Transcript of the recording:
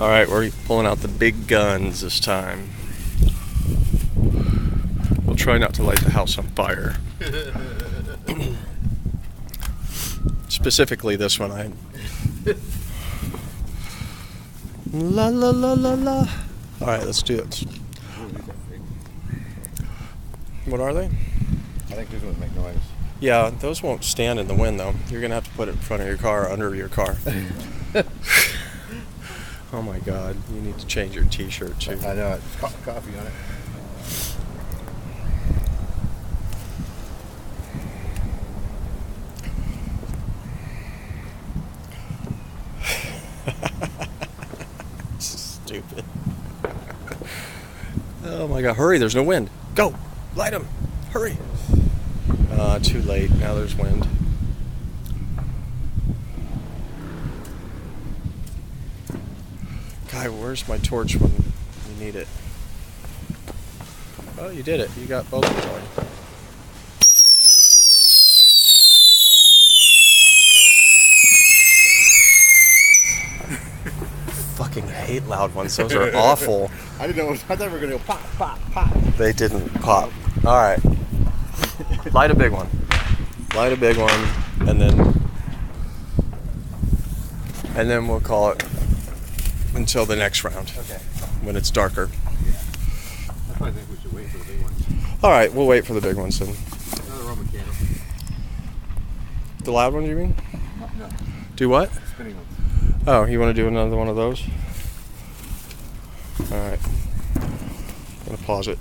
Alright, we're pulling out the big guns this time. We'll try not to light the house on fire. Specifically this one. La la la la la. Alright, let's do it. What are they? I think these ones make noise. Yeah, those won't stand in the wind though. You're gonna have to put it in front of your car or under your car. Oh my god, you need to change your t-shirt too. I know, it's coffee on it. Stupid. Oh my god, hurry, there's no wind. Go, light them, hurry. Too late, now there's wind. Guy, where's my torch when you need it? Oh, you did it, you got both of them going. Fucking hate loud ones, those are awful. I didn't know, I thought we were going to go pop, pop, pop. They didn't pop. Alright. Light a big one. Light a big one, and then we'll call it until the next round. Okay. When it's darker. Yeah. I probably think we should wait for the big ones. Alright, we'll wait for the big ones then. Another Roman candle. The loud ones, you mean? No, Do what? spinning ones. Oh, you want to do another one of those? Alright. I'm gonna pause it.